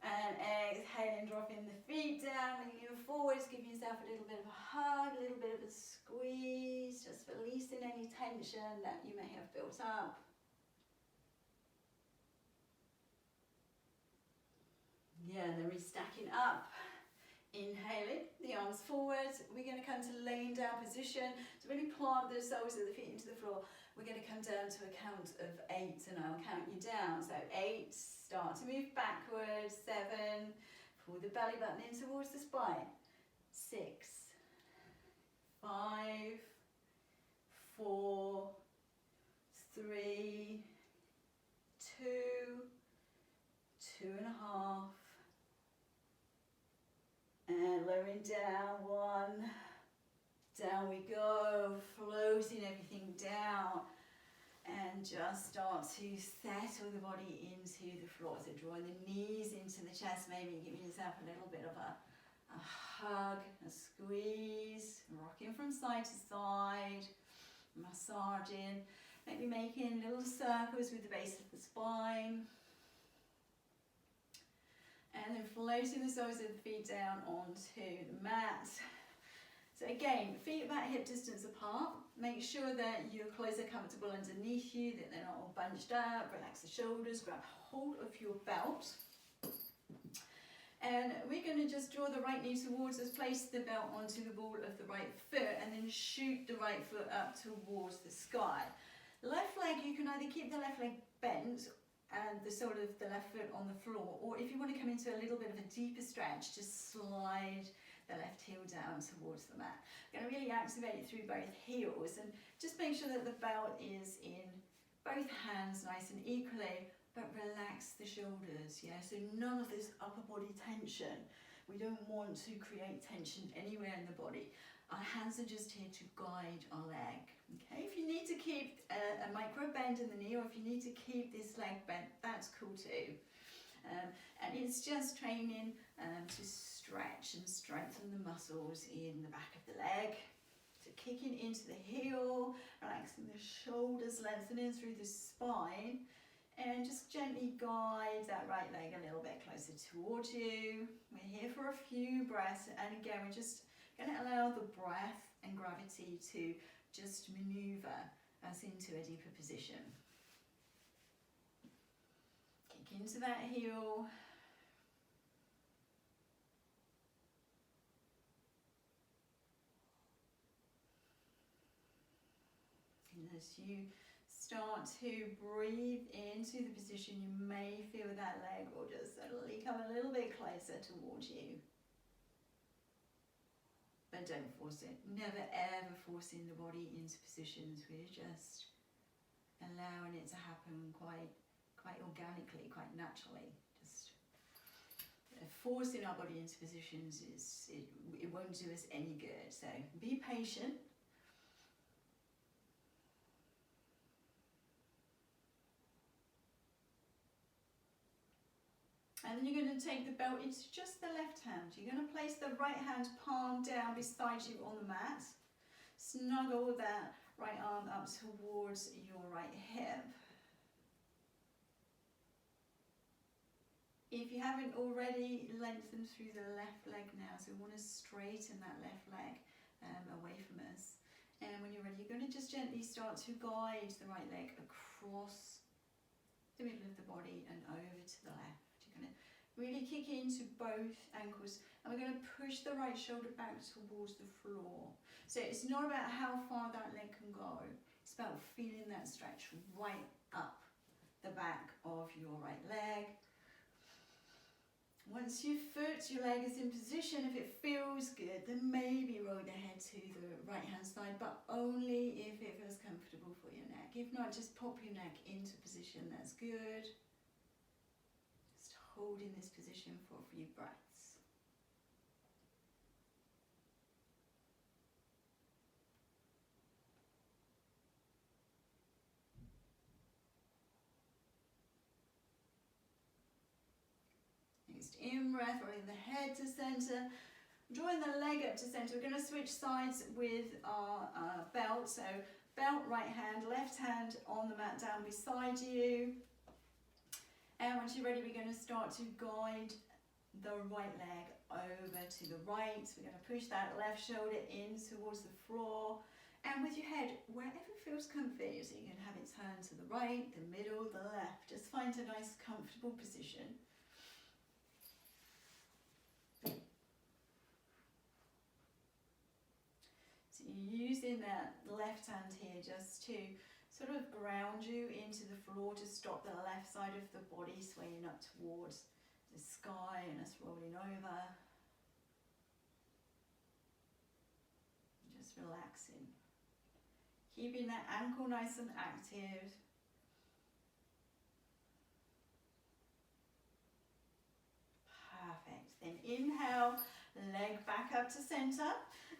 Speaker 1: And exhaling, dropping the feet down, leaning forwards, giving yourself a little bit of a hug, a little bit of a squeeze, just releasing any tension that you may have built up. Yeah, then we're stacking up. Inhaling, the arms forward. We're going to come to laying down position. So really plant the soles of the feet into the floor. We're going to come down to a count of 8 and I'll count you down. So 8, start to move backwards. 7, pull the belly button in towards the spine. 6, 5, 4, 3, 2, 2.5, and lowering down. 1, down we go, floating everything down, and just start to settle the body into the floor. So drawing the knees into the chest, maybe giving yourself a little bit of a hug, a squeeze, rocking from side to side, massaging, maybe making little circles with the base of the spine. And then floating the soles of the feet down onto the mat. So again, feet about hip distance apart. Make sure that your clothes are comfortable underneath you, that they're not all bunched up. Relax the shoulders, grab hold of your belt. And we're going to just draw the right knee towards us, place the belt onto the ball of the right foot, and then shoot the right foot up towards the sky. Left leg, you can either keep the left leg bent and the sole of the left foot on the floor, or if you want to come into a little bit of a deeper stretch, just slide the left heel down towards the mat. I'm going to really activate through both heels, and just make sure that the belt is in both hands nice and equally, but relax the shoulders, yeah, so none of this upper body tension. We don't want to create tension anywhere in the body. Our hands are just here to guide our leg, okay? If you need to keep a micro bend in the knee, or if you need to keep this leg bent, that's cool too. And it's just training to stretch and strengthen the muscles in the back of the leg. So kicking into the heel, relaxing the shoulders, lengthening through the spine, and just gently guide that right leg a little bit closer towards you. We're here for a few breaths, and again, we're just going to allow the breath and gravity to just maneuver us into a deeper position. Kick into that heel. And as you start to breathe into the position, you may feel that leg will just suddenly come a little bit closer towards you. But don't force it. Never ever forcing the body into positions. We're just allowing it to happen quite organically, quite naturally. Just forcing our body into positions it won't do us any good. So be patient. And then you're going to take the belt into just the left hand. You're going to place the right hand palm down beside you on the mat. Snuggle that right arm up towards your right hip. If you haven't already, lengthened through the left leg now. So we want to straighten that left leg away from us. And when you're ready, you're going to just gently start to guide the right leg across the middle of the body and over to the left. Really kick into both ankles, and we're going to push the right shoulder back towards the floor. So it's not about how far that leg can go, it's about feeling that stretch right up the back of your right leg. Once your leg is in position, if it feels good, then maybe roll the head to the right hand side, but only if it feels comfortable for your neck. If not, just pop your neck into position, that's good. Holding this position for a few breaths. Next in breath, rolling the head to center, drawing the leg up to center. We're going to switch sides with our belt. So belt right hand, left hand on the mat down beside you. And once you're ready, we're going to start to guide the right leg over to the right. We're going to push that left shoulder in towards the floor. And with your head, wherever feels comfy, so you can have it turn to the right, the middle, the left. Just find a nice comfortable position. So you're using that left hand here just to sort of ground you into the floor, to stop the left side of the body swaying up towards the sky and us rolling over. Just relaxing. Keeping that ankle nice and active. Perfect. Then inhale, leg back up to center.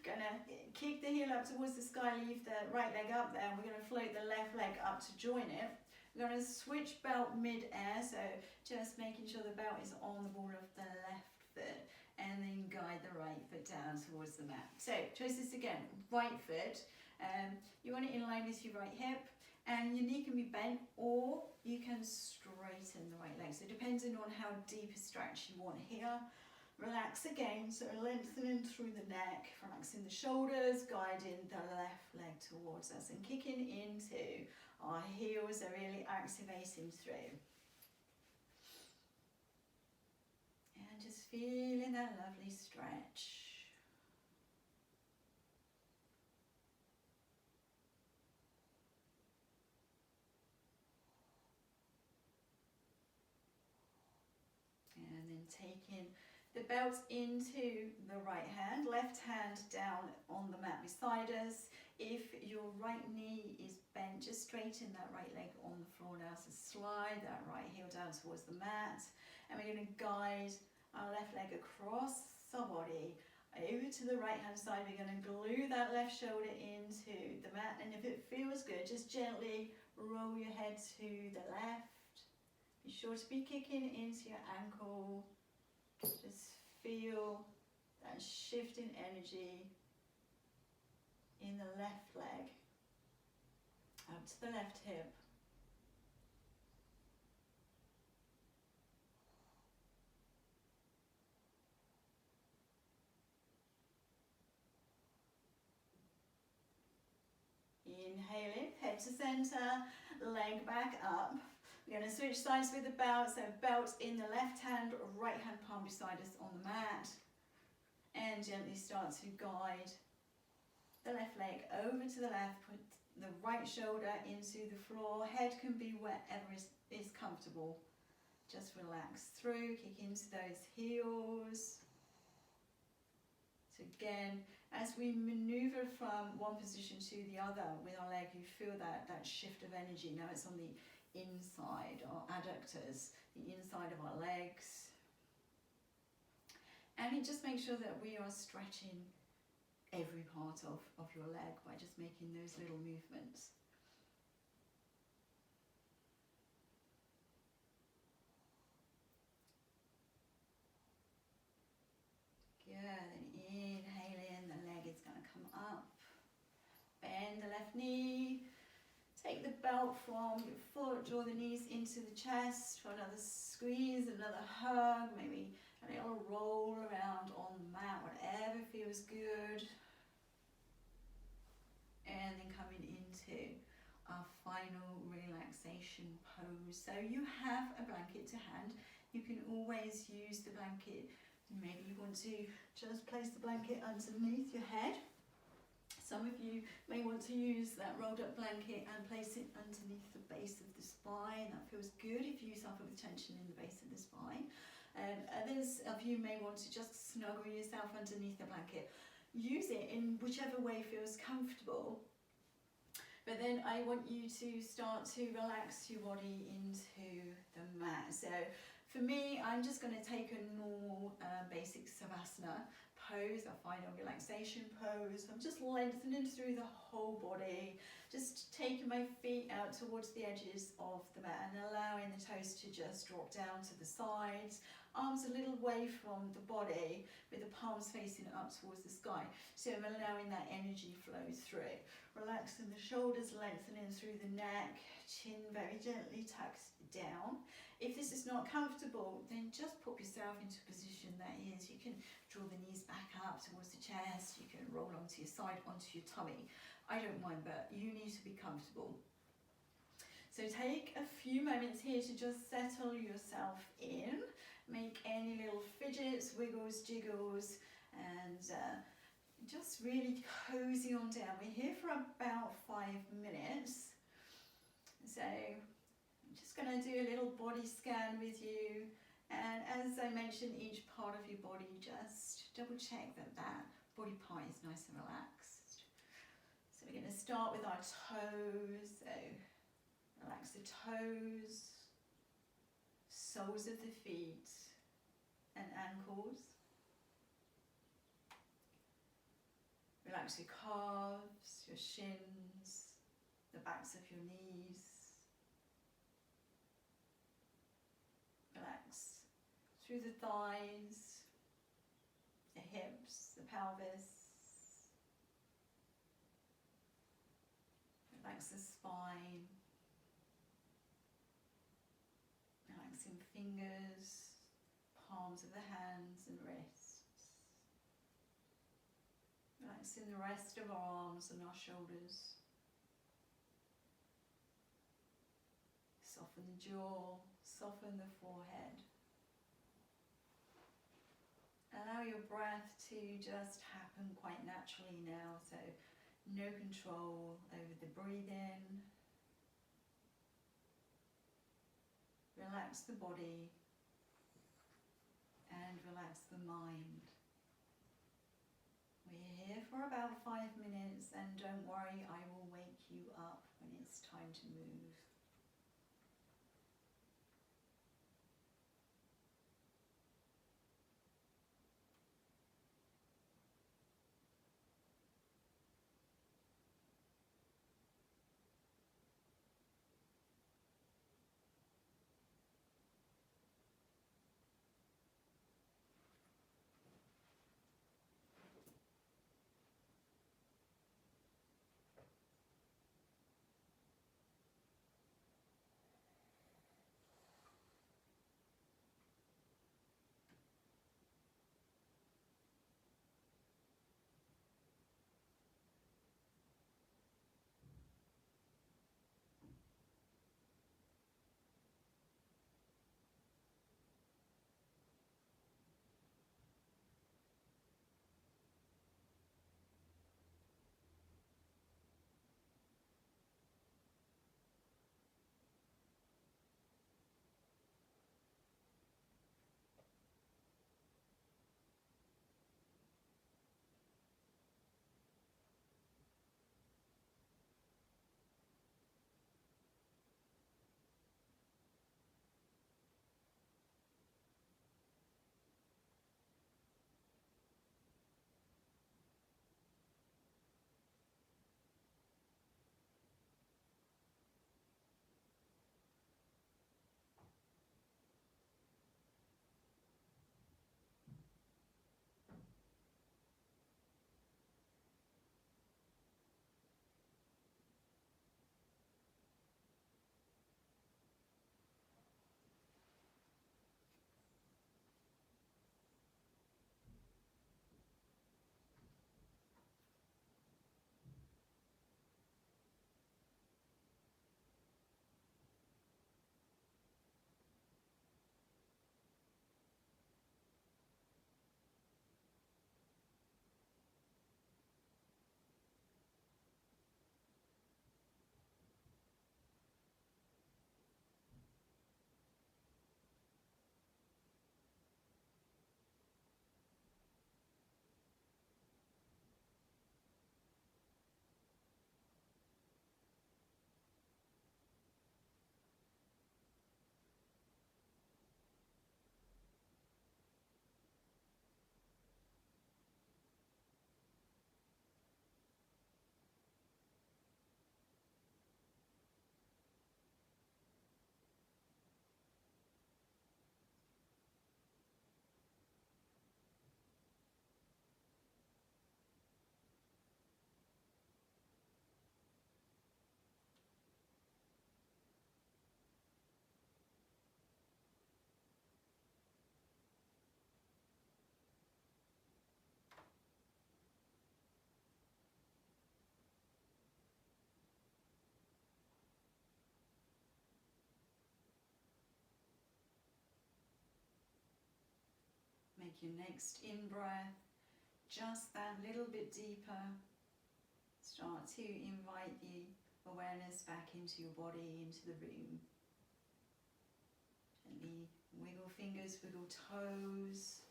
Speaker 1: Gonna kick the heel up towards the sky, leave the right leg up there. We're gonna float the left leg up to join it. We're gonna switch belt mid-air, so just making sure the belt is on the ball of the left foot, and then guide the right foot down towards the mat. So choices again, right foot. You want it in line with your right hip, and your knee can be bent, or you can straighten the right leg. So depending on how deep a stretch you want here. Relax again, so lengthening through the neck, relaxing the shoulders, guiding the left leg towards us, and kicking into our heels are really activating through. And just feeling that lovely stretch. And then taking the belt into the right hand, left hand down on the mat beside us. If your right knee is bent, just straighten that right leg on the floor now. So slide that right heel down towards the mat. And we're going to guide our left leg across our body over to the right hand side. We're going to glue that left shoulder into the mat. And if it feels good, just gently roll your head to the left. Be sure to be kicking into your ankle. Just feel that shift in energy in the left leg, up to the left hip. Inhaling, head to center, leg back up. We're going to switch sides with the belt, so belt in the left hand, right hand palm beside us on the mat. And gently start to guide the left leg over to the left, put the right shoulder into the floor. Head can be wherever is comfortable. Just relax through, kick into those heels. So again, as we maneuver from one position to the other with our leg, you feel that shift of energy. Now it's on the inside, our adductors, the inside of our legs. And it just makes sure that we are stretching every part of your leg by just making those little movements. Good, and inhaling, the leg is going to come up. Bend the left knee. Take the belt from your foot, draw the knees into the chest for another squeeze, another hug, maybe a little roll around on the mat, whatever feels good. And then coming into our final relaxation pose. So you have a blanket to hand. You can always use the blanket. Maybe you want to just place the blanket underneath your head. Some of you may want to use that rolled up blanket and place it underneath the base of the spine. That feels good if you suffer with tension in the base of the spine. Others of you may want to just snuggle yourself underneath the blanket. Use it in whichever way feels comfortable. But then I want you to start to relax your body into the mat. So for me, I'm just going to take a normal basic Savasana pose, a final relaxation pose. I'm just lengthening through the whole body, just taking my feet out towards the edges of the mat and allowing the toes to just drop down to the sides, arms a little away from the body with the palms facing up towards the sky. So I'm allowing that energy flow through. Relaxing the shoulders, lengthening through the neck, chin very gently tucked down. If this is not comfortable, then just pop yourself
Speaker 2: yourself into a position that is, you can draw the knees back up towards the chest, you can roll onto your side, onto your tummy. I don't mind, but you need to be comfortable. So take a few moments here to just settle yourself in, make any little fidgets, wiggles, jiggles, and just really cozy on down. We're here for about 5 minutes. So I'm just going to do a little body scan with you. And as I mentioned, each part of your body, just double check that that body part is nice and relaxed. So we're going to start with our toes. So relax the toes, soles of the feet and ankles. Relax your calves, your shins, the backs of your knees. Relax through the thighs, the hips, the pelvis. Relax the spine. Relaxing fingers, palms of the hands and wrists. Relaxing the rest of our arms and our shoulders. Soften the jaw, soften the forehead. Allow your breath to just happen quite naturally now, so no control over the breathing. Relax the body and relax the mind. We're here for about 5 minutes, and don't worry, I will wake you up when it's time to move.
Speaker 1: take your next in-breath just that little bit deeper. Start to invite the awareness back into your body, into the room. Gently wiggle fingers, wiggle toes.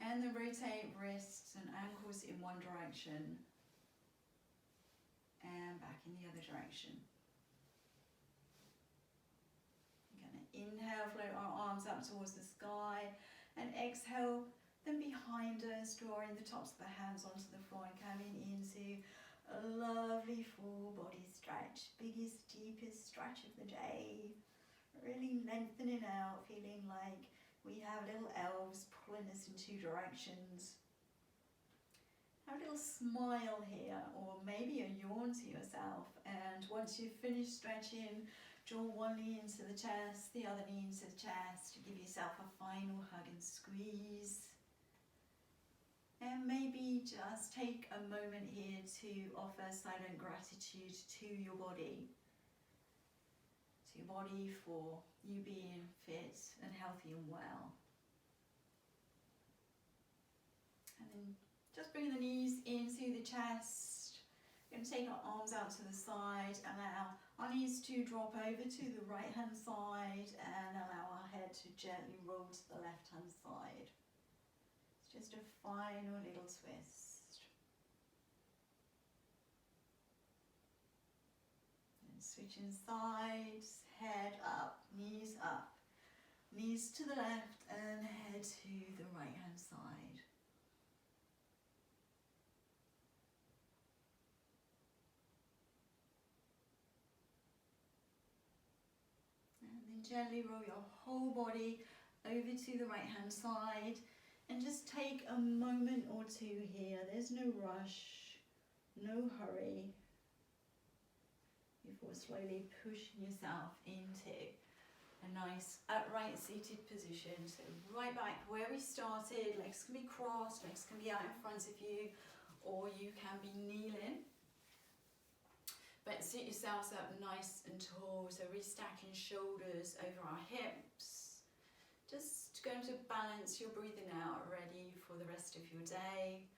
Speaker 1: And then rotate wrists and ankles in one direction and back in the other direction. We're going to inhale, float our arms up towards the sky, and exhale them behind us, drawing the tops of the hands onto the floor and coming into a lovely full body stretch. Biggest, deepest stretch of the day. Really lengthening out, feeling like we have little elves pulling us in two directions. Have a little smile here, or maybe a yawn to yourself. And once you've finished stretching, draw one knee into the chest, the other knee into the chest. Give yourself a final hug and squeeze. And maybe just take a moment here to offer silent gratitude to your body. To your body for you being fit and healthy and well. And then just bring the knees into the chest. We're going to take our arms out to the side, allow our knees to drop over to the right hand side, and allow our head to gently roll to the left hand side. It's just a final little twist. And switching sides, head up, knees to the left and head to the right hand side. And then gently roll your whole body over to the right hand side, and just take a moment or two here. There's no rush, no hurry, before slowly pushing yourself into a nice upright seated position. So right back where we started, legs can be crossed, legs can be out in front of you, or you can be kneeling. But sit yourselves up nice and tall, so restacking shoulders over our hips. Just going to balance your breathing out, ready for the rest of your day.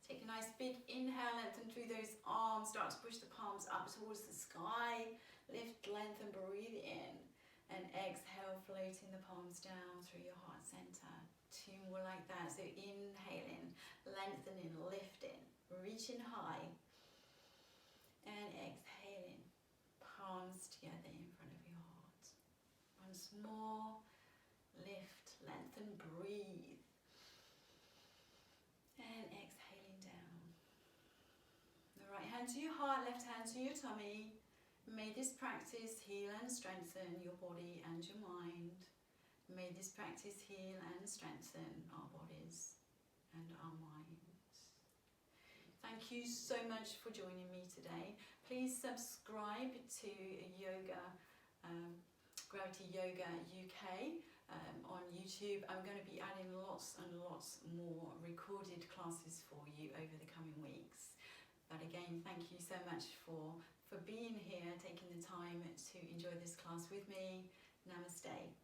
Speaker 1: Take a nice big inhale, lengthen through those arms, start to push the palms up towards the sky. Lift, lengthen, breathe in. And exhale, floating the palms down through your heart center. Two more like that. So inhaling, lengthening, lifting, reaching high. And exhaling, palms together in front of your heart. Once more, lift, lengthen, breathe. And exhaling down. The right hand to your heart, left hand to your tummy. May this practice heal and strengthen your body and your mind. May this practice heal and strengthen our bodies and our minds. Thank you so much for joining me today. Please subscribe to Gravity Yoga UK on YouTube. I'm going to be adding lots and lots more recorded classes for you over the coming weeks. But again, thank you so much for being here, taking the time to enjoy this class with me. Namaste.